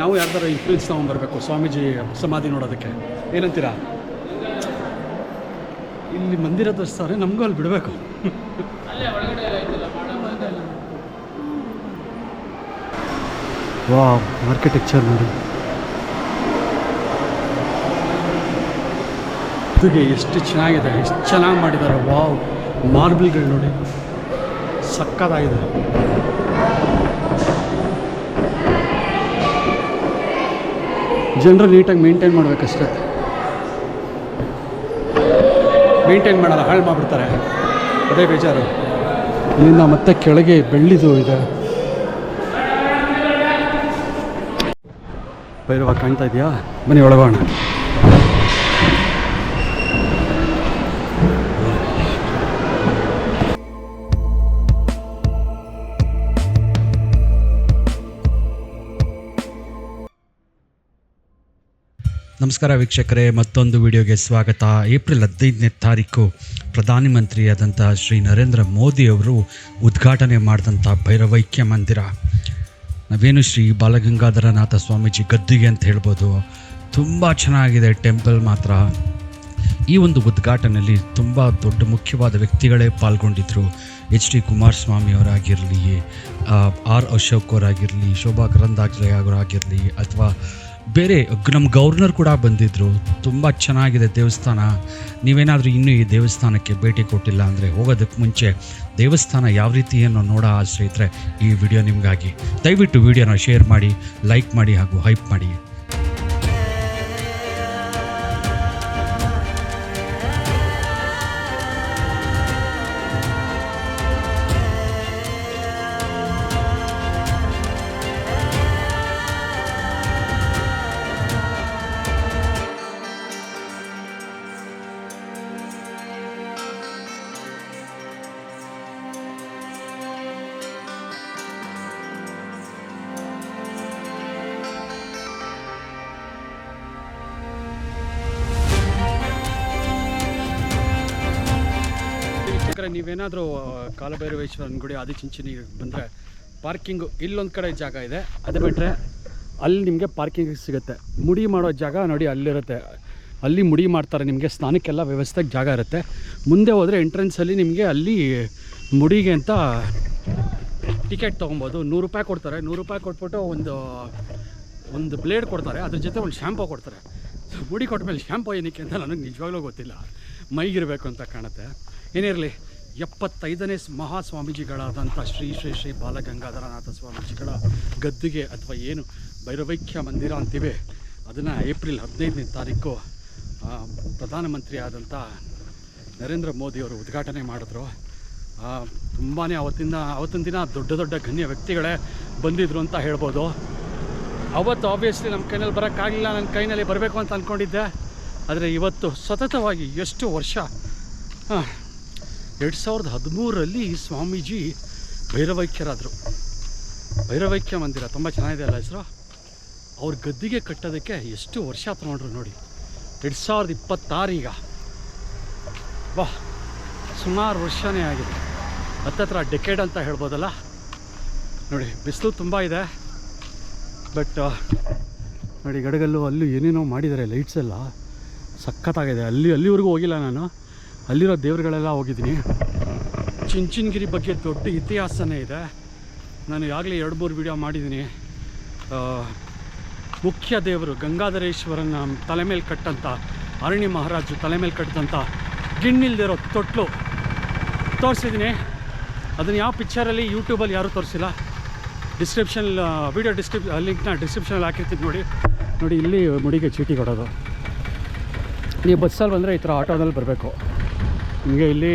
ನಾವು ಯಾರ್ದಾರು ಇನ್ಫ್ಲೂಯೆನ್ಸ್ ತೊಗೊಂಬರ್ಬೇಕು ಸ್ವಾಮೀಜಿ ಸಮಾಧಿ ನೋಡೋದಕ್ಕೆ. ಏನಂತೀರಾ? ಇಲ್ಲಿ ಮಂದಿರ ತೋರಿಸ್ತಾರೆ, ನಮಗೂ ಅಲ್ಲಿ ಬಿಡಬೇಕು. ವಾವ್, ಆರ್ಕಿಟೆಕ್ಚರ್ ನೋಡಿ, ಇದಕ್ಕೆ ಎಷ್ಟು ಚೆನ್ನಾಗಿದೆ, ಎಷ್ಟು ಚೆನ್ನಾಗಿ ಮಾಡಿದ್ದಾರೆ. ವಾವ್, ಮಾರ್ಬಲ್ಗಳು ನೋಡಿ, ಸಕ್ಕತ್ತಾಗಿದೆ. ಜನರು ನೀಟಾಗಿ ಮೇಂಟೈನ್ ಮಾಡಬೇಕಷ್ಟೆ, ಮೇಂಟೈನ್ ಮಾಡಲ್ಲ, ಹಾಳು ಮಾಡಿಬಿಡ್ತಾರೆ, ಅದೇ ಬೇಜಾರು. ಇಲ್ಲಿಂದ ಮತ್ತೆ ಕೆಳಗೆ ಬೆಳ್ಳಿದು ಇದೆ. ಭೈರವ ಕಾಣ್ತಾ ಇದೆಯಾ? ಬನ್ನಿ ಒಳಗೋಣ. ನಮಸ್ಕಾರ ವೀಕ್ಷಕರೇ, ಮತ್ತೊಂದು ವಿಡಿಯೋಗೆ ಸ್ವಾಗತ. ಏಪ್ರಿಲ್ 15ನೇ ತಾರೀಕು ಪ್ರಧಾನಮಂತ್ರಿಯಾದಂಥ ಶ್ರೀ ನರೇಂದ್ರ ಮೋದಿಯವರು ಉದ್ಘಾಟನೆ ಮಾಡಿದಂಥ ಭೈರವೈಕ್ಯ ಮಂದಿರ, ನಾವೇನು ಶ್ರೀ ಬಾಲಗಂಗಾಧರನಾಥ ಸ್ವಾಮೀಜಿ ಗದ್ದುಗೆ ಅಂತ ಹೇಳ್ಬೋದು. ತುಂಬ ಚೆನ್ನಾಗಿದೆ ಟೆಂಪಲ್ ಮಾತ್ರ. ಈ ಒಂದು ಉದ್ಘಾಟನೆಯಲ್ಲಿ ತುಂಬ ದೊಡ್ಡ ಮುಖ್ಯವಾದ ವ್ಯಕ್ತಿಗಳೇ ಪಾಲ್ಗೊಂಡಿದ್ದರು. HD ಕುಮಾರಸ್ವಾಮಿ ಅವರಾಗಿರಲಿ, R ಅಶೋಕ್ ಅವರಾಗಿರಲಿ, ಶೋಭಾ ಕರಂದ್ಲಾಜೆ ಅವರಾಗಿರಲಿ, ಅಥವಾ ಬೇರೆ ನಮ್ಮ ಗವರ್ನರ್ ಕೂಡ ಬಂದಿದ್ದರು. ತುಂಬ ಚೆನ್ನಾಗಿದೆ ದೇವಸ್ಥಾನ. ನೀವೇನಾದರೂ ಇನ್ನೂ ಈ ದೇವಸ್ಥಾನಕ್ಕೆ ಭೇಟಿ ಕೊಟ್ಟಿಲ್ಲ ಅಂದರೆ ಹೋಗೋದಕ್ಕೆ ಮುಂಚೆ ದೇವಸ್ಥಾನ ಯಾವ ರೀತಿ ಏನೋ ನೋಡೋ ಆಸೆ ಇದ್ದರೆ ಈ ವಿಡಿಯೋ ನಿಮಗಾಗಿ. ದಯವಿಟ್ಟು ವಿಡಿಯೋನ ಶೇರ್ ಮಾಡಿ, ಲೈಕ್ ಮಾಡಿ ಹಾಗೂ ಹೈಪ್ ಮಾಡಿ. ನೀವೇನಾದರೂ ಕಾಲಭೈರವೇಶ್ವರನ ಗುಡಿ ಆದಿಚುಂಚನಿಗೆ ಬಂದರೆ ಪಾರ್ಕಿಂಗು ಇಲ್ಲೊಂದು ಕಡೆ ಜಾಗ ಇದೆ, ಅದು ಬಿಟ್ಟರೆ ಅಲ್ಲಿ ನಿಮಗೆ ಪಾರ್ಕಿಂಗ್ ಸಿಗುತ್ತೆ. ಮುಡಿ ಮಾಡೋ ಜಾಗ ನೋಡಿ ಅಲ್ಲಿರುತ್ತೆ, ಅಲ್ಲಿ ಮುಡಿ ಮಾಡ್ತಾರೆ. ನಿಮಗೆ ಸ್ನಾನಕ್ಕೆಲ್ಲ ವ್ಯವಸ್ಥೆಗೆ ಜಾಗ ಇರುತ್ತೆ. ಮುಂದೆ ಹೋದರೆ ಎಂಟ್ರೆನ್ಸಲ್ಲಿ ನಿಮಗೆ ಅಲ್ಲಿ ಮುಡಿಗೆ ಅಂತ ಟಿಕೆಟ್ ತೊಗೊಬೋದು. 100 ರೂಪಾಯಿ ಕೊಡ್ತಾರೆ. 100 ರೂಪಾಯಿ ಕೊಟ್ಬಿಟ್ಟು ಒಂದು ಬ್ಲೇಡ್ ಕೊಡ್ತಾರೆ, ಅದ್ರ ಜೊತೆ ಒಂದು ಶ್ಯಾಂಪು ಕೊಡ್ತಾರೆ. ಮುಡಿ ಕೊಟ್ಟ ಮೇಲೆ ಶ್ಯಾಂಪು ಏನಕ್ಕೆ ಅಂತ ನನಗೆ ನಿಜವಾಗ್ಲೂ ಗೊತ್ತಿಲ್ಲ, ಮೈಗಿರಬೇಕು ಅಂತ ಕಾಣುತ್ತೆ. ಏನಿರಲಿ, 75ನೇ ಮಹಾಸ್ವಾಮೀಜಿಗಳಾದಂಥ ಶ್ರೀ ಶ್ರೀ ಶ್ರೀ ಬಾಲಗಂಗಾಧರನಾಥ ಸ್ವಾಮೀಜಿಗಳ ಗದ್ದುಗೆ ಅಥವಾ ಏನು ಭೈರವೈಕ್ಯ ಮಂದಿರ ಅಂತೀವಿ, ಅದನ್ನು ಏಪ್ರಿಲ್ 15ನೇ ತಾರೀಕು ಪ್ರಧಾನಮಂತ್ರಿ ಆದಂಥ ನರೇಂದ್ರ ಮೋದಿಯವರು ಉದ್ಘಾಟನೆ ಮಾಡಿದ್ರು. ತುಂಬಾ ಅವತ್ತಿನ ದಿನ ದೊಡ್ಡ ದೊಡ್ಡ ಗಣ್ಯ ವ್ಯಕ್ತಿಗಳೇ ಬಂದಿದ್ದರು ಅಂತ ಹೇಳ್ಬೋದು. ಅವತ್ತು ಆಬ್ವಿಯಸ್ಲಿ ನಮ್ಮ ಕೈನಲ್ಲಿ ಬರೋಕ್ಕಾಗಲಿಲ್ಲ, ನನ್ನ ಕೈನಲ್ಲಿ ಬರಬೇಕು ಅಂತ ಅಂದ್ಕೊಂಡಿದ್ದೆ. ಆದರೆ ಇವತ್ತು ಸತತವಾಗಿ ಎಷ್ಟು ವರ್ಷ, 2013ರಲ್ಲಿ ಸ್ವಾಮೀಜಿ ಭೈರವೈಕ್ಯರಾದರು. ಭೈರವೈಕ್ಯ ಮಂದಿರ ತುಂಬ ಚೆನ್ನಾಗಿದೆ ಅಲ್ಲ ಹೆಸರು. ಅವ್ರ ಗದ್ದಿಗೆ ಕಟ್ಟೋದಕ್ಕೆ ಎಷ್ಟು ವರ್ಷ ತೊಗೊಂಡ್ರು ನೋಡಿ. 2026 ಈಗ, ವಾಹ್, ಸುಮಾರು ವರ್ಷನೇ ಆಗಿದೆ. ಹತ್ತತ್ರ ಡೆಕೆಡ್ ಅಂತ ಹೇಳ್ಬೋದಲ್ಲ. ನೋಡಿ, ಬಿಸಿಲು ತುಂಬ ಇದೆ, ಬಟ್ ನೋಡಿ ಗಡಗಲ್ಲು ಅಲ್ಲೂ ಏನೇನೋ ಮಾಡಿದ್ದಾರೆ, ಲೈಟ್ಸ್ ಎಲ್ಲ ಸಖತ್ತಾಗಿದೆ. ಅಲ್ಲಿವರೆಗೂ ಹೋಗಿಲ್ಲ ನಾನು, ಅಲ್ಲಿರೋ ದೇವರುಗಳೆಲ್ಲ ಹೋಗಿದ್ದೀನಿ. ಚುಂಚನಗಿರಿ ಬಗ್ಗೆ ದೊಡ್ಡ ಇತಿಹಾಸನೇ ಇದೆ. ನಾನು ಈಗಾಗಲೇ 2-3 ವಿಡಿಯೋ ಮಾಡಿದ್ದೀನಿ. ಮುಖ್ಯ ದೇವರು ಗಂಗಾಧರೇಶ್ವರನ ತಲೆ ಮೇಲೆ ಕಟ್ಟಂಥ, ಅರಣ್ಯ ಮಹಾರಾಜರು ತಲೆ ಮೇಲೆ ಕಟ್ಟಿದಂಥ ಗಿಣ್ಣಿಲ್ದಿರೋ ತೊಟ್ಲು ತೋರಿಸಿದ್ದೀನಿ. ಅದನ್ನು ಯಾವ ಪಿಕ್ಚರಲ್ಲಿ ಯೂಟ್ಯೂಬಲ್ಲಿ ಯಾರೂ ತೋರಿಸಿಲ್ಲ. ವಿಡಿಯೋ ಲಿಂಕ್ನ ಡಿಸ್ಕ್ರಿಪ್ಷನಲ್ಲಿ ಹಾಕಿರ್ತೀನಿ ನೋಡಿ. ಇಲ್ಲಿ ಮುಡಿಗೆ ಚೀಟಿ ಕೊಡೋದು. ನೀವು ಬಸ್ಸಲ್ಲಿ ಬಂದರೆ ಈ ಥರ ಆಟೋದಲ್ಲಿ ಬರಬೇಕು. ನಿಮಗೆ ಇಲ್ಲಿ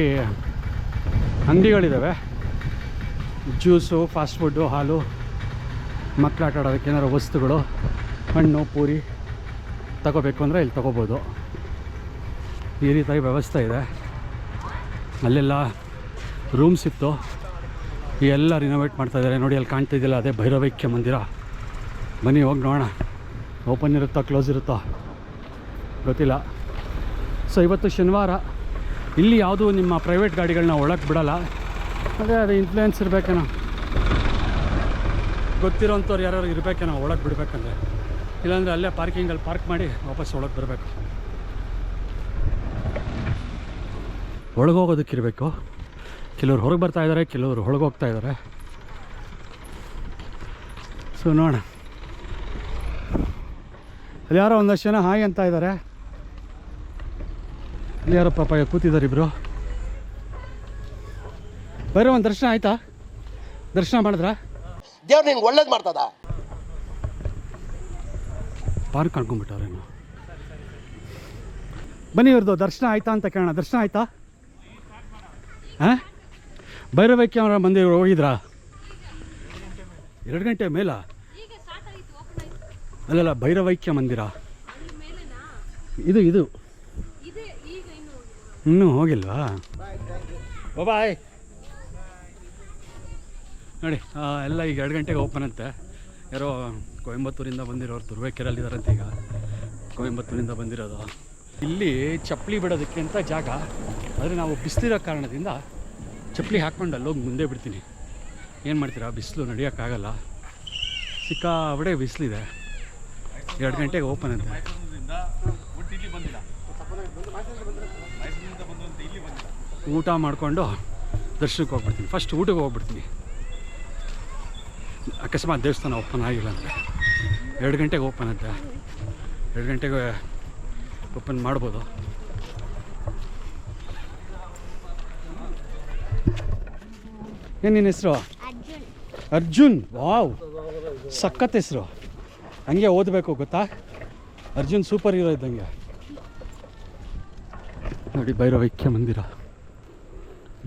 ಅಂಗಡಿಗಳಿದ್ದಾವೆ, ಜ್ಯೂಸು, ಫಾಸ್ಟ್ ಫುಡ್ಡು, ಹಾಲು, ಮಕ್ಕಳು ಆಟ ಆಡೋದಕ್ಕೆ ಏನಾರು ವಸ್ತುಗಳು, ಹಣ್ಣು, ಪೂರಿ ತಗೋಬೇಕು ಅಂದರೆ ಇಲ್ಲಿ ತೊಗೋಬೋದು. ಈ ರೀತಿಯಾಗಿ ವ್ಯವಸ್ಥೆ ಇದೆ. ಅಲ್ಲೆಲ್ಲ ರೂಮ್ಸ್ ಇತ್ತು, ಎಲ್ಲ ರಿನೋವೇಟ್ ಮಾಡ್ತಾಯಿದ್ದಾರೆ ನೋಡಿ. ಅಲ್ಲಿ ಕಾಣ್ತಿದ್ದಿಲ್ಲ, ಅದೇ ಭೈರವೈಕ್ಯ ಮಂದಿರ. ಬನ್ನಿ ಹೋಗಿ ನೋಡೋಣ. ಓಪನ್ ಇರುತ್ತೋ ಕ್ಲೋಸ್ ಇರುತ್ತೋ ಗೊತ್ತಿಲ್ಲ. ಸೊ ಇವತ್ತು ಶನಿವಾರ, ಇಲ್ಲಿ ಯಾವುದೂ ನಿಮ್ಮ ಪ್ರೈವೇಟ್ ಗಾಡಿಗಳನ್ನ ಒಳಗೆ ಬಿಡೋಲ್ಲ. ಅದು ಇನ್ಫ್ಲೂಯೆನ್ಸ್ ಇರಬೇಕೇನೋ, ಗೊತ್ತಿರೋಂಥವ್ರು ಯಾರು ಇರಬೇಕೇನೋ ಒಳಗೆ ಬಿಡಬೇಕಂದ್ರೆ. ಇಲ್ಲಾಂದರೆ ಅಲ್ಲೇ ಪಾರ್ಕಿಂಗಲ್ಲಿ ಪಾರ್ಕ್ ಮಾಡಿ ವಾಪಸ್ ಒಳಗೆ ಬರಬೇಕು. ಒಳಗೆ ಹೋಗೋದಕ್ಕಿರಬೇಕು. ಕೆಲವ್ರು ಹೊರಗೆ ಬರ್ತಾ ಇದ್ದಾರೆ, ಕೆಲವರು ಒಳಗೆ ಹೋಗ್ತಾ ಇದ್ದಾರೆ. ಸೊ ನೋಡೋಣ. ಅಲ್ಲಿ ಯಾರೋ ಒಂದಷ್ಟು ಜನ ಹಾಯ್ ಅಂತ ಇದ್ದಾರೆ. ಇಲ್ಲಿ ಯಾರೋ ಪಾಪ ಕೂತಿದ್ದಾರೆ ಇಬ್ಬರು. ಬರೋ ಒಂದು ದರ್ಶನ ಆಯ್ತಾ? ದರ್ಶನ ಮಾಡಿದ್ರಾ? ದೇವ್ರು ನಿನ್ಗೆ ಒಳ್ಳೇದು ಮಾಡ್ತದ. ಪಾರ್ಕ್ ಕಳ್ಕೊಂಡ್ಬಿಟ್ಟವ್ರೇನು. ಬನ್ನಿ, ಇವ್ರದ್ದು ದರ್ಶನ ಆಯ್ತಾ ಅಂತ ಕೇಳೋಣ. ದರ್ಶನ ಆಯ್ತಾ? ಹಾಂ, ಭೈರವೈಕ್ಯ ಅವರ ಮಂದಿರ ಹೋಗಿದ್ರಾ? 2 ಗಂಟೆ ಮೇಲ? ಅಲ್ಲಲ್ಲ, ಭೈರವೈಕ್ಯ ಮಂದಿರ ಇದು ಇನ್ನೂ ಹೋಗಿಲ್ವಾ? ಬಾಯ್. ನೋಡಿ ಎಲ್ಲ ಈಗ 2 ಗಂಟೆಗೆ ಓಪನ್ ಅಂತೆ. ಯಾರೋ ಕೊಯಂಬತ್ತೂರಿಂದ ಬಂದಿರೋರು ತುರುವೇಕೆರೆಯಲ್ಲಿದ್ದಾರಂತೆ. ಈಗ ಕೊಯಂಬತ್ತೂರಿಂದ ಬಂದಿರೋದು. ಇಲ್ಲಿ ಚಪ್ಪಲಿ ಬಿಡೋದಕ್ಕೆ ಅಂತ ಜಾಗ, ಆದರೆ ನಾವು ಬಿಸಿಲಿರೋ ಕಾರಣದಿಂದ ಚಪ್ಪಲಿ ಹಾಕ್ಕೊಂಡು ಅಲ್ಲೋಗಿ ಮುಂದೆ ಬಿಡ್ತೀನಿ. ಏನು ಮಾಡ್ತೀರಾ, ಬಿಸಿಲು ನಡೆಯೋಕ್ಕಾಗಲ್ಲ. ಸಿಕ್ಕಾಬಡೆ ಬಿಸಿಲಿದೆ. 2 ಗಂಟೆಗೆ ಓಪನ್ ಅಂತೆ. ಊಟ ಮಾಡಿಕೊಂಡು ದರ್ಶನಕ್ಕೆ ಹೋಗ್ಬಿಡ್ತೀನಿ. ಫಸ್ಟ್ ಊಟಕ್ಕೆ ಹೋಗ್ಬಿಡ್ತೀನಿ. ಅಕಸ್ಮಾತ್ ದೇವಸ್ಥಾನ ಓಪನ್ ಆಗಿಲ್ಲ ಅಂದರೆ 2 ಗಂಟೆಗೆ ಓಪನ್ ಅಂತೆ. 2 ಗಂಟೆಗೆ ಓಪನ್ ಮಾಡ್ಬೋದು. ಏನು ನಿನ್ನ ಹೆಸರು? ಅರ್ಜುನ್. ವಾವ್, ಸಖತ್ ಹೆಸರು. ಹಂಗೆ ಓದಬೇಕು ಗೊತ್ತಾ? ಅರ್ಜುನ್ ಸೂಪರ್ ಹೀರೋ ಇದ್ದಂಗೆ. ನೋಡಿ, ಭೈರವೈಕ್ಯ ಮಂದಿರ,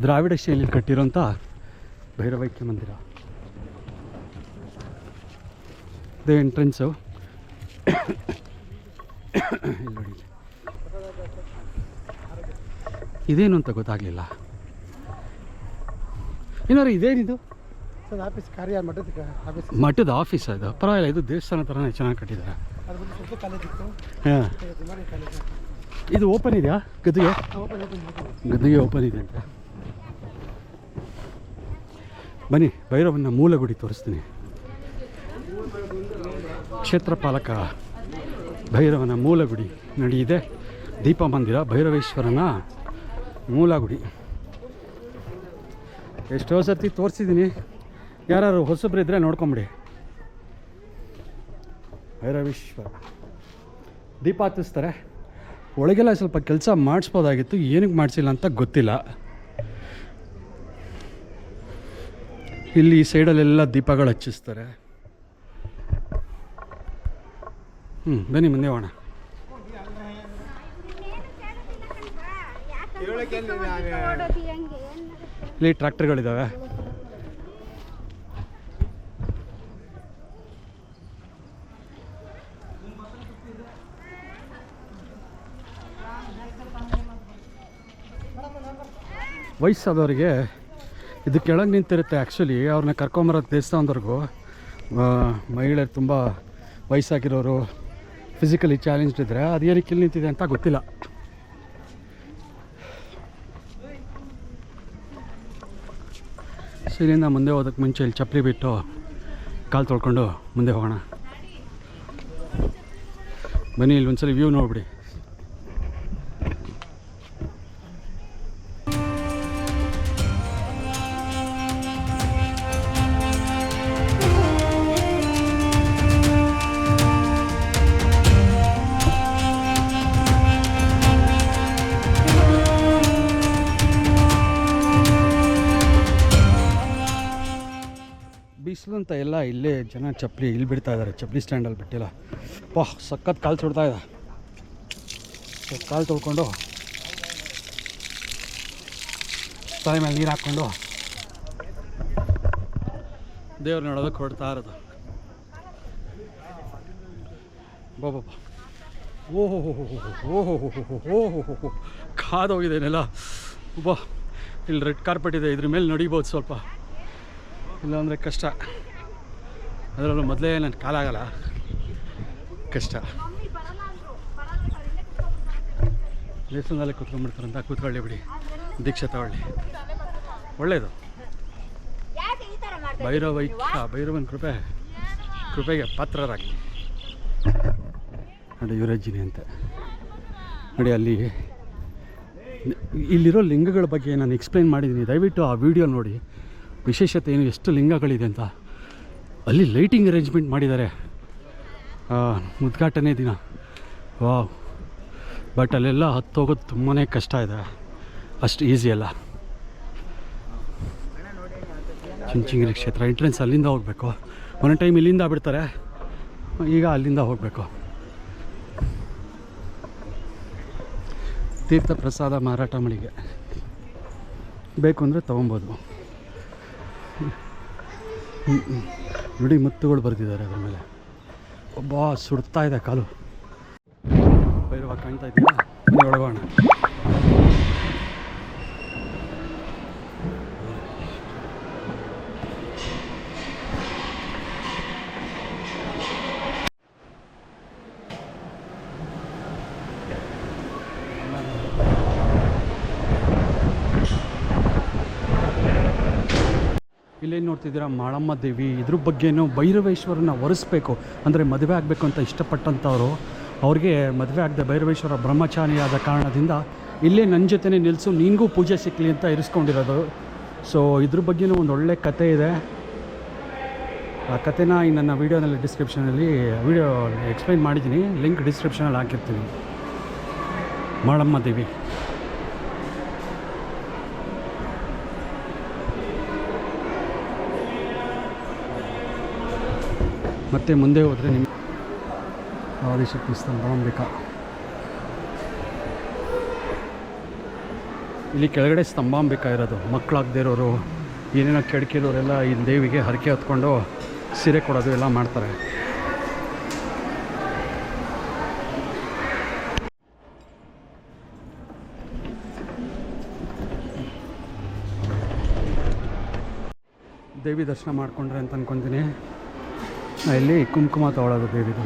ದ್ರಾವಿಡ ಶೈಲಿಯಲ್ಲಿ ಕಟ್ಟಿರೋಂಥ ಭೈರವೈಕ್ಯ ಮಂದಿರ. ಇದೇ ಎಂಟ್ರೆನ್ಸು. ಇಲ್ಲಿ ನೋಡಿ, ಇದೇನು ಅಂತ ಗೊತ್ತಾಗಲಿಲ್ಲ. ಏನಾರು ಇದೇನಿದು? ಆಫೀಸ್ ಕಾರ್ಯ ಮಠದ ಆಫೀಸ್ ಅದು. ಪರವಾಗಿಲ್ಲ, ಇದು ದೇವಸ್ಥಾನ ಥರನೇ ಚೆನ್ನಾಗಿ ಕಟ್ಟಿದ್ದಾರೆ. ಹಾಂ, ಇದು ಓಪನ್ ಇದೆಯಾ? ಗದ್ದಿಗೆ ಓಪನ್ ಇದೆ ಅಂತ. ಬನ್ನಿ, ಭೈರವನ ಮೂಲ ಗುಡಿ ತೋರಿಸ್ತೀನಿ. ಕ್ಷೇತ್ರಪಾಲಕ ಭೈರವನ ಮೂಲ ಗುಡಿ ನೋಡಿ. ಇದೆ ದೀಪ ಮಂದಿರ, ಭೈರವೇಶ್ವರನ ಮೂಲ ಗುಡಿ. ಎಷ್ಟೋ ಸರ್ತಿ ತೋರಿಸಿದ್ದೀನಿ. ಯಾರು ಹೊಸಬ್ರು ಇದ್ದರೆ ನೋಡ್ಕೊಂಬಿಡಿ. ಭೈರವೇಶ್ವರ ದೀಪ ಹತ್ತಿಸ್ತಾರೆ. ಒಳಗೆಲ್ಲ ಸ್ವಲ್ಪ ಕೆಲಸ ಮಾಡಿಸ್ಬೋದಾಗಿತ್ತು, ಏನಕ್ಕೆ ಮಾಡಿಸಿಲ್ಲ ಅಂತ ಗೊತ್ತಿಲ್ಲ. ಇಲ್ಲಿ ಈ ಸೈಡಲ್ಲೆಲ್ಲ ದೀಪಗಳು ಹಚ್ಚಿಸ್ತಾರೆ. ಬನ್ನಿ ಮುಂದೆ ಹೋಗೋಣ. ಇಲ್ಲಿ ಟ್ರ್ಯಾಕ್ಟರ್ಗಳಿದ್ದಾವೆ. ವಯಸ್ಸಾದವರಿಗೆ ಇದು ಕೆಳಗೆ ನಿಂತಿರುತ್ತೆ. ಆ್ಯಕ್ಚುಲಿ ಅವ್ರನ್ನ ಕರ್ಕೊಂಬರೋದು ದೇವಸ್ಥಾನದವ್ರಿಗೂ. ಮಹಿಳೆಯರು ತುಂಬ ವಯಸ್ಸಾಗಿರೋರು, ಫಿಸಿಕಲಿ ಚಾಲೆಂಜ್ಡ್ ಇದ್ದರೆ ಅದು ಏನಕ್ಕೆ ಇಲ್ಲಿ ನಿಂತಿದೆ ಅಂತ ಗೊತ್ತಿಲ್ಲ. ಸೊ ಇಲ್ಲಿಂದ ಮುಂದೆ ಹೋಗೋದಕ್ಕೆ ಮುಂಚೆ ಇಲ್ಲಿ ಚಪ್ಪಲಿ ಬಿಟ್ಟು ಕಾಲು ತೊಳ್ಕೊಂಡು ಮುಂದೆ ಹೋಗೋಣ. ಬನ್ನಿ, ಇಲ್ಲಿ ಒಂದ್ಸಲ ವ್ಯೂ ನೋಡ್ಬಿಡಿ. ಬಿಸಿಲು ಅಂತ ಎಲ್ಲ ಇಲ್ಲೇ ಜನ ಚಪ್ಪಲಿ ಇಲ್ಲಿ ಬಿಡ್ತಾ ಇದ್ದಾರೆ. ಚಪ್ಪಲಿ ಸ್ಟ್ಯಾಂಡಲ್ಲಿ ಬಿಟ್ಟಿಲ್ಲ. ಸಖತ್ ಕಾಲು ಸುಡ್ತಾ ಇದೆ. ಕಾಲು ತೊಳ್ಕೊಂಡು ತಲೆ ಮೇಲೆ ನೀರು ಹಾಕ್ಕೊಂಡು ದೇವ್ರು ನೋಡೋದಕ್ಕೆ ಹೊಡ್ತಾ ಇರೋದು. ಬಾಬಾ, ಓಹೋ ಕಾದೋಗಿದ್ದೇನೆಲ್ಲ. ಇಲ್ಲಿ ರೆಡ್ ಕಾರ್ಪೆಟ್ ಇದೆ, ಇದ್ರ ಮೇಲೆ ನಡಿಬೋದು ಸ್ವಲ್ಪ. ಇಲ್ಲಾಂದರೆ ಕಷ್ಟ. ಅದರಲ್ಲೂ ಮೊದಲೇ ನನ್ನ ಕಾಲಾಗಲ್ಲ, ಕಷ್ಟ. ದೇವಸ್ಥಾನದಲ್ಲೇ ಕೂತ್ಕೊಂಡ್ಬಿಡ್ತಾರಂತ ಕೂತ್ಕೊಳ್ಳಿ ಬಿಡಿ, ದೀಕ್ಷೆ ತಗೊಳ್ಳಿ, ಒಳ್ಳೆಯದು. ಭೈರವನ ಕೃಪೆಗೆ ಪಾತ್ರರಾಗಿ. ನೋಡಿ ಯುವರಾಜಿನಿ ಅಂತ ನೋಡಿ. ಅಲ್ಲಿ ಇಲ್ಲಿರೋ ಲಿಂಗಗಳ ಬಗ್ಗೆ ನಾನು ಎಕ್ಸ್ಪ್ಲೈನ್ ಮಾಡಿದ್ದೀನಿ, ದಯವಿಟ್ಟು ಆ ವಿಡಿಯೋ ನೋಡಿ. ವಿಶೇಷತೆ ಏನು, ಎಷ್ಟು ಲಿಂಗಗಳಿದೆ ಅಂತ. ಅಲ್ಲಿ ಲೈಟಿಂಗ್ ಅರೇಂಜ್ಮೆಂಟ್ ಮಾಡಿದ್ದಾರೆ ಉದ್ಘಾಟನೆ ದಿನ. ವಾವ್. ಬಟ್ ಅಲ್ಲೆಲ್ಲ ಹತ್ತೋಗೋದು ತುಂಬಾ ಕಷ್ಟ ಇದೆ, ಅಷ್ಟು ಈಸಿ ಅಲ್ಲ. ಚುಂಚನಗಿರಿ ಕ್ಷೇತ್ರ ಎಂಟ್ರೆನ್ಸ್ ಅಲ್ಲಿಂದ ಹೋಗಬೇಕು. ಒಂದೊಂದು ಟೈಮ್ ಇಲ್ಲಿಂದ ಬಿಡ್ತಾರೆ, ಈಗ ಅಲ್ಲಿಂದ ಹೋಗಬೇಕು. ತೀರ್ಥ ಪ್ರಸಾದ ಮಾರಾಟ ಮಳಿಗೆ ಬೇಕು ಅಂದರೆ ತೊಗೊಬೋದು. ನುಡಿ ಮುತ್ತುಗಳು ಬರೆದಿದ್ದಾರೆ ಅದ್ರ ಮೇಲೆ. ಒಬ್ಬ ಸುಡ್ತಾ ಇದೆ ಕಾಲು. ಭೈರವ ಕಾಣ್ತಾ ಇದೆಯಾ? ಒಳಗೋಣ. ಇಲ್ಲೇನು ನೋಡ್ತಿದ್ದೀರಾ, ಮಾಳಮ್ಮ ದೇವಿ. ಇದ್ರ ಬಗ್ಗೆನೂ ಭೈರವೇಶ್ವರನ ಒರೆಸ್ಬೇಕು ಅಂದರೆ ಮದುವೆ ಆಗಬೇಕು ಅಂತ ಇಷ್ಟಪಟ್ಟಂಥವ್ರು, ಅವ್ರಿಗೆ ಮದುವೆ ಆಗದೆ ಭೈರವೇಶ್ವರ ಬ್ರಹ್ಮಚಾರಿಯಾದ ಕಾರಣದಿಂದ ಇಲ್ಲೇ ನನ್ನ ಜೊತೆನೇ ನಿಲ್ಲಿಸು, ನಿನಗೂ ಪೂಜೆ ಸಿಕ್ಕಲಿ ಅಂತ ಇರಿಸ್ಕೊಂಡಿರೋದು. ಸೊ ಇದ್ರ ಬಗ್ಗೆನೂ ಒಂದು ಒಳ್ಳೆ ಕತೆ ಇದೆ. ಆ ಕತೆನ ಈ ನನ್ನ ವೀಡಿಯೋನಲ್ಲಿ ಡಿಸ್ಕ್ರಿಪ್ಷನಲ್ಲಿ ವೀಡಿಯೋ ಎಕ್ಸ್ಪ್ಲೈನ್ ಮಾಡಿದ್ದೀನಿ, ಲಿಂಕ್ ಡಿಸ್ಕ್ರಿಪ್ಷನಲ್ಲಿ ಹಾಕಿರ್ತೀನಿ. ಮಾಳಮ್ಮ ದೇವಿ. ಮತ್ತು ಮುಂದೆ ಹೋದರೆ ನಿಮ್ಮ ಆದಿಶಕ್ತಿ ಸ್ತಂಭಾಂಬಿಕಾ. ಇಲ್ಲಿ ಕೆಳಗಡೆ ಸ್ತಂಭಾಂಬಿಕಾ ಇರೋದು. ಮಕ್ಕಳಾಗದೇ ಇರೋರು, ಏನೇನೋ ಕೆಡಕಿರೋರೆಲ್ಲ ಈ ದೇವಿಗೆ ಹರಕೆ ಹೊತ್ಕೊಂಡು ಸೀರೆ ಕೊಡೋದು ಎಲ್ಲ ಮಾಡ್ತಾರೆ. ದೇವಿ ದರ್ಶನ ಮಾಡಿಕೊಂಡ್ರೆ ಅಂತ ಅಂದ್ಕೊತೀನಿ. ಇಲ್ಲಿ ಕುಂಕುಮ ತಗೊಳ್ಳೋದು ದೇವಿದು.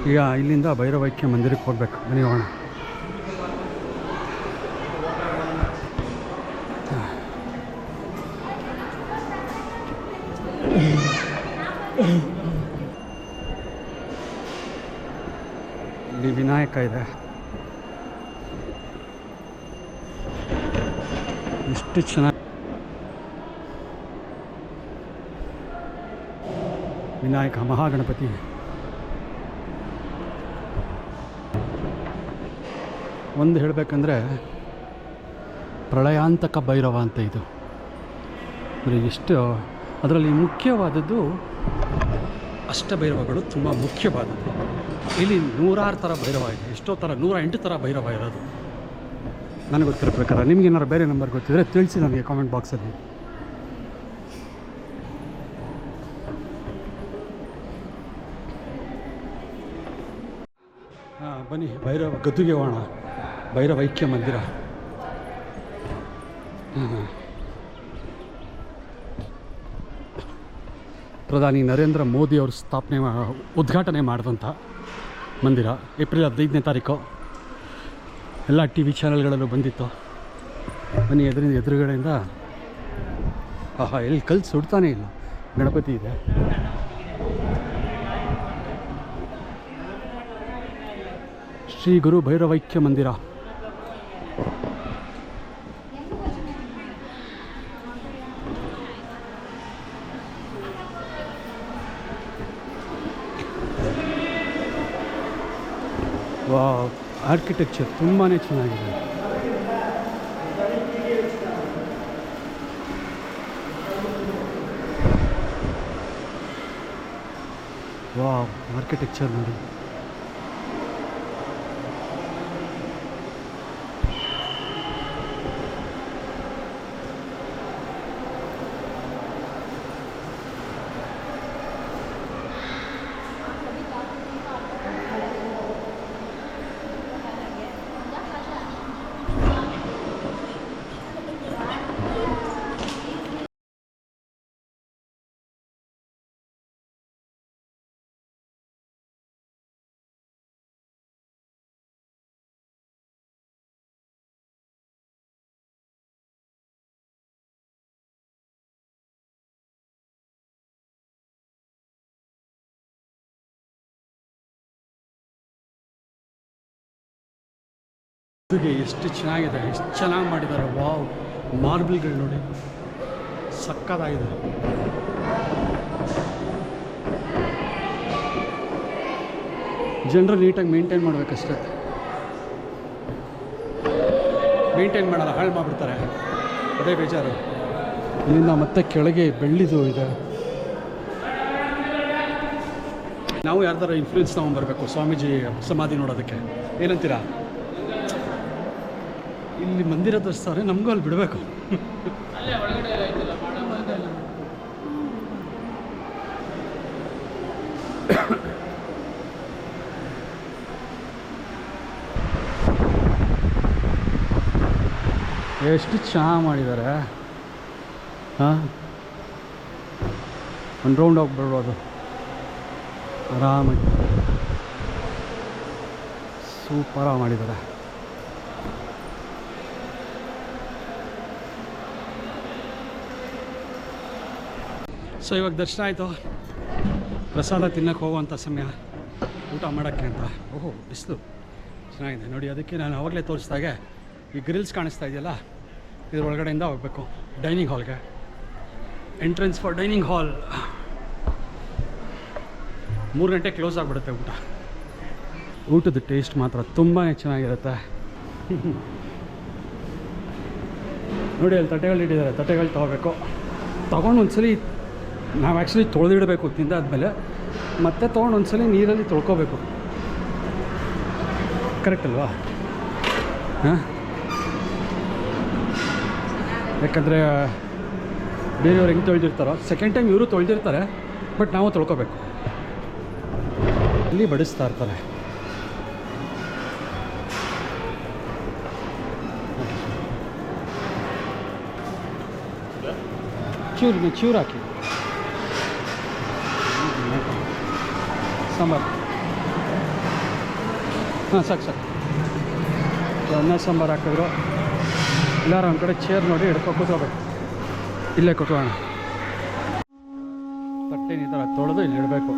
ಈಗ ಇಲ್ಲಿಂದ ಭೈರವೈಕ್ಯ ಮಂದಿರಕ್ಕೆ ಹೋಗ್ಬೇಕು. ಬನ್ನಿ ಹೋಗೋಣ. ಇಲ್ಲಿ ವಿನಾಯಕ ಇದೆ. ಎಷ್ಟು ಚೆನ್ನಾಗಿ ವಿನಾಯಕ ಮಹಾಗಣಪತಿ. ಒಂದು ಹೇಳಬೇಕಂದ್ರೆ ಪ್ರಳಯಾಂತಕ ಭೈರವ ಅಂತ ಇದು. ಅಂದರೆ ಎಷ್ಟು ಅದರಲ್ಲಿ ಮುಖ್ಯವಾದದ್ದು ಅಷ್ಟಭೈರವಗಳು ತುಂಬ ಮುಖ್ಯವಾದದ್ದು. ಇಲ್ಲಿ 106 ಥರ ಭೈರವ ಇದೆ, ಎಷ್ಟೋ ಥರ 108 ಥರ ಭೈರವ ಇರೋದು ನನಗೆ ಗೊತ್ತಿರೋ ಪ್ರಕಾರ. ನಿಮ್ಗೆ ಏನಾರು ಬೇರೆ ನಂಬರ್ ಗೊತ್ತಿದ್ರೆ ತಿಳಿಸಿ ನನಗೆ ಕಾಮೆಂಟ್ ಬಾಕ್ಸಲ್ಲಿ. ಬನ್ನಿ ಭೈರವ ಗದ್ದುಗೆ ಹೋಗೋಣ. ಭೈರವೈಕ್ಯ ಮಂದಿರ. ಪ್ರಧಾನಿ ನರೇಂದ್ರ ಮೋದಿ ಅವರು ಉದ್ಘಾಟನೆ ಮಾಡಿದಂಥ ಮಂದಿರ. ಏಪ್ರಿಲ್ 15ನೇ ತಾರೀಕು ಎಲ್ಲ ಟಿ ವಿ ಚಾನಲ್ಗಳಲ್ಲೂ ಬಂದಿತ್ತು. ಬನ್ನಿ ಎದುರುಗಡೆಯಿಂದ. ಆಹಾ, ಎಲ್ಲಿ ಕಲ್ಲು ಸುಡ್ತಾನೇ ಇಲ್ಲ. ಗಣಪತಿ ಇದೆ. ಶ್ರೀ ಗುರು ಭೈರವೈಕ್ಯ ಮಂದಿರ. ವಾವ್, ಆರ್ಕಿಟೆಕ್ಚರ್ ತುಂಬಾ ಚೆನ್ನಾಗಿದೆ. ವಾವ್, ಆರ್ಕಿಟೆಕ್ಚರ್ ನೋಡಿ. ಇದುಗೆ ಎಷ್ಟು ಚೆನ್ನಾಗಿದೆ, ಎಷ್ಟು ಚೆನ್ನಾಗಿ ಮಾಡಿದ್ದಾರೆ. ವಾವ್, ಮಾರ್ಬಲ್ಗಳು ನೋಡಿ ಸಕ್ಕತ್ತಾಗಿದೆ. ಜನರು ನೀಟಾಗಿ ಮೇಂಟೈನ್ ಮಾಡಬೇಕಷ್ಟೆ, ಮೇಂಟೈನ್ ಮಾಡಲ್ಲ, ಹಾಳು ಮಾಡಿಬಿಡ್ತಾರೆ, ಅದೇ ಬೇಜಾರು. ಇಲ್ಲಿಂದ ಮತ್ತೆ ಕೆಳಗೆ ಬೆಳ್ಳಿದು ಇದೆ. ನಾವು ಯಾರ್ದಾರ ಇನ್ಫ್ಲೂಯೆನ್ಸ್ ತೊಗೊಂಬರ್ಬೇಕು ಸ್ವಾಮೀಜಿ ಸಮಾಧಿ ನೋಡೋದಕ್ಕೆ, ಏನಂತೀರಾ? ಇಲ್ಲಿ ಮಂದಿರ ತೋರಿಸ್ತಾರೆ, ನಮಗೂ ಅಲ್ಲಿ ಬಿಡಬೇಕು. ಎಷ್ಟು ಚೆನ್ನಾಗಿ ಮಾಡಿದ್ದಾರೆ. ಹಾಂ, ಒಂದು ರೌಂಡ್ ಹೋಗ್ಬಿಡ್ಬೋದು ಆರಾಮಾಗಿ. ಸೂಪರಾಗಿ ಮಾಡಿದ್ದಾರೆ. ಸೊ ಇವಾಗ ದರ್ಶನ ಆಯಿತು. ಪ್ರಸಾದ ತಿನ್ನಕ್ಕೆ ಹೋಗುವಂಥ ಸಮಯ, ಊಟ ಮಾಡೋಕ್ಕೆ ಅಂತ. ಓಹೋ, ಬಿಸಿಲು ಚೆನ್ನಾಗಿದೆ ನೋಡಿ. ಅದಕ್ಕೆ ನಾನು ಆವಾಗಲೇ ತೋರಿಸ್ದಾಗೆ ಈ ಗ್ರಿಲ್ಸ್ ಕಾಣಿಸ್ತಾ ಇದೆಯಲ್ಲ, ಇದ್ರ ಒಳಗಡೆಯಿಂದ ಹೋಗಬೇಕು ಡೈನಿಂಗ್ ಹಾಲ್ಗೆ. Entrance for dining hall. 3 ಗಂಟೆ ಕ್ಲೋಸ್ ಆಗಿಬಿಡುತ್ತೆ ಊಟ. ಊಟದ ಟೇಸ್ಟ್ ಮಾತ್ರ ತುಂಬಾ ಚೆನ್ನಾಗಿರುತ್ತೆ. ನೋಡಿ ಅಲ್ಲಿ ತಟ್ಟೆಗಳು ಇಟ್ಟಿದ್ದಾರೆ, ತಟ್ಟೆಗಳು ತೊಗೋಬೇಕು. ತೊಗೊಂಡು ಒಂದ್ಸಲಿ ನಾವು ಆ್ಯಕ್ಚುಲಿ ತೊಳೆದಿಡಬೇಕು ತಿಂದಾದ್ಮೇಲೆ, ಮತ್ತೆ ತೊಗೊಂಡು ಒಂದ್ಸಲಿ ನೀರಲ್ಲಿ ತೊಳ್ಕೊಬೇಕು. ಕರೆಕ್ಟ್ ಅಲ್ವಾ? ಹಾಂ, ಯಾಕಂದರೆ ಬೇರೆಯವ್ರು ಹೆಂಗೆ ತೊಳೆದಿರ್ತಾರೋ ಸೆಕೆಂಡ್ ಟೈಮ್ ಇವರು ತೊಳೆದಿರ್ತಾರೆ, ಬಟ್ ನಾವು ತೊಳ್ಕೊಬೇಕು. ಇಲ್ಲಿ ಬಡಿಸ್ತಾ ಇರ್ತಾರೆ. ಚೂರು ಹಾಕಿ ಸಾಂಬಾರು. ಹಾಂ, ಸಾಕು. ಅನ್ನ ಸಾಂಬಾರು ಹಾಕಿದ್ರು. ಎಲ್ಲರೂ ಒಂದು ಕಡೆ ಚೇರ್ ನೋಡಿ ಹಿಡ್ಕೊ ಕೂತ್ಕೋಬೇಕು. ಇಲ್ಲೇ ಕೂತ್ಕೋಣ. ತಟ್ಟೆ ಈ ಥರ ತೊಳೆದು ಇಲ್ಲಿ ಇಡಬೇಕು.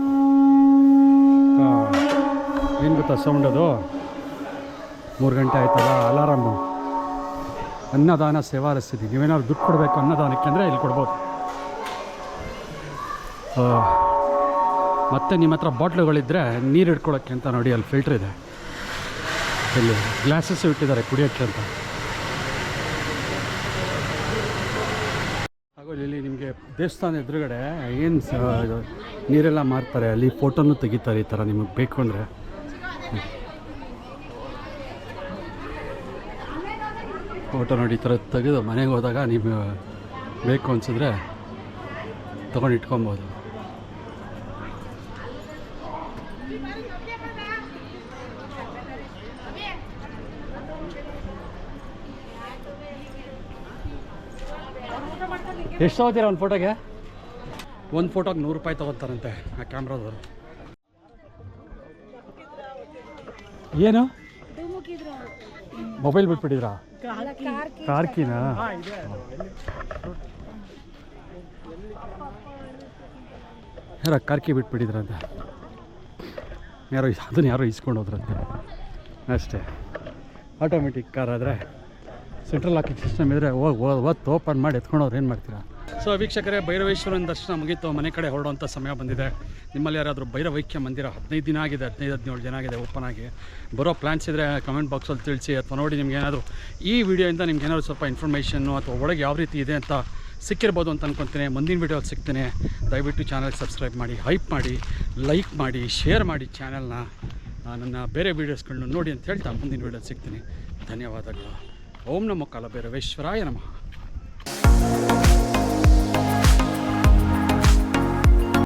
ಏನು ಗೊತ್ತಾ ಸೌಂಡ್ ಅದು? 3 ಗಂಟೆ ಆಯ್ತಲ್ಲ, ಅಲಾರಾಮು. ಅನ್ನದಾನ ಸೇವಾ ರಸೀದಿ. ನೀವೇನಾದ್ರು ದುಡ್ಡು ಕೊಡಬೇಕು ಅನ್ನದಾನಕ್ಕೆ ಅಂದರೆ ಇಲ್ಲಿ ಕೊಡ್ಬೋದು. ಮತ್ತು ನಿಮ್ಮ ಹತ್ರ ಬಾಟ್ಲುಗಳಿದ್ದರೆ ನೀರು ಇಟ್ಕೊಳ್ಳೋಕ್ಕೆ ಅಂತ ನೋಡಿ, ಅಲ್ಲಿ ಫಿಲ್ಟ್ರ್ ಇದೆ. ಇಲ್ಲಿ ಗ್ಲಾಸಸ್ಸು ಇಟ್ಟಿದ್ದಾರೆ ಕುಡಿಯೋಕ್ಕೆ ಅಂತ. ಹಾಗೂ ಇಲ್ಲಿ ನಿಮಗೆ ದೇವಸ್ಥಾನ ಎದುರುಗಡೆ ಏನು ನೀರೆಲ್ಲ ಮಾರ್ತಾರೆ, ಅಲ್ಲಿ ಫೋಟೋನು ತೆಗಿತಾರೆ ಈ ಥರ ನಿಮಗೆ ಬೇಕು ಅಂದರೆ. ಫೋಟೋ ನೋಡಿ ಈ ಥರ ತೆಗೆದು ಮನೆಗೆ ಹೋದಾಗ ನೀವು ಬೇಕು ಅನಿಸಿದ್ರೆ ತೊಗೊಂಡು ಇಟ್ಕೊಬೋದು. ಎಷ್ಟು ತೊಗೋತೀರಾ ಒಂದು ಫೋಟೋಗೆ? ಒಂದು ಫೋಟೋಗೆ 100 ರೂಪಾಯಿ ತೊಗೊತಾರಂತೆ ಆ ಕ್ಯಾಮ್ರಾದವರು. ಏನು ಮೊಬೈಲ್ ಬಿಟ್ಬಿಟ್ಟಿದ್ರಾ? ಕಾರ್ಕಿನಾ? ಯಾರೋ ಕಾರ್ಕಿ ಬಿಟ್ಬಿಟ್ಟಿದ್ರಂತೆ, ಯಾರೋ ಇಸ್ಕೊಂಡು ಹೋದ್ರಂತೆ ಅಷ್ಟೇ. ಆಟೋಮೆಟಿಕ್ ಕಾರ್ ಆದರೆ ಸೆಂಟ್ರಲ್ ಲಾಕಿಂಗ್ ಸಿಸ್ಟಮ್ ಇದ್ದರೆ ಒತ್ತು ಓಪನ್ ಮಾಡಿ ಎತ್ಕೊಂಡವ್ರು ಏನು ಮಾಡ್ತೀರಾ? ಸೊ ವೀಕ್ಷಕರೇ, ಭೈರವೇಶ್ವರನ ದರ್ಶನ ಮುಗೀತು, ಮನೆ ಕಡೆ ಹೊರಡುವಂಥ ಸಮಯ ಬಂದಿದೆ. ನಿಮ್ಮಲ್ಲಿ ಯಾರಾದರೂ ಭೈರವೈಕ್ಯ ಮಂದಿರ 15 ದಿನ ಆಗಿದೆ, 15-17 ದಿನ ಆಗಿದೆ ಓಪನ್ ಆಗಿ, ಬರೋ ಪ್ಲ್ಯಾನ್ಸ್ ಇದ್ದರೆ ಕಮೆಂಟ್ ಬಾಕ್ಸಲ್ಲಿ ತಿಳಿಸಿ. ಅಥವಾ ನೋಡಿ ನಿಮ್ಗೆ ಏನಾದರೂ ಈ ವಿಡಿಯೋಯಿಂದ ನಿಮ್ಗೆ ಏನಾದರೂ ಸ್ವಲ್ಪ ಇನ್ಫಾರ್ಮೇಷನ್ನು ಅಥವಾ ಒಳಗೆ ಯಾವ ರೀತಿ ಇದೆ ಅಂತ ಸಿಕ್ಕಿರ್ಬೋದು ಅಂತ ಅಂದ್ಕೊತೀನಿ. ಮುಂದಿನ ವೀಡಿಯೋಲ್ಲಿ ಸಿಗ್ತೀನಿ. ದಯವಿಟ್ಟು ಚಾನಲ್ಗೆ ಸಬ್ಸ್ಕ್ರೈಬ್ ಮಾಡಿ, ಹೈಪ್ ಮಾಡಿ, ಲೈಕ್ ಮಾಡಿ, ಶೇರ್ ಮಾಡಿ ಚಾನಲ್ನ. ನನ್ನ ಬೇರೆ ವೀಡಿಯೋಸ್ಗಳನ್ನ ನೋಡಿ ಅಂತ ಹೇಳ್ತಾ ಮುಂದಿನ ವೀಡಿಯೋಲ್ಲಿ ಸಿಗ್ತೀನಿ. ಧನ್ಯವಾದಗಳು. ಓಂ ನಮೋ ಕಾಲಭೈರವೇಶ್ವರಾಯ ನಮಃ.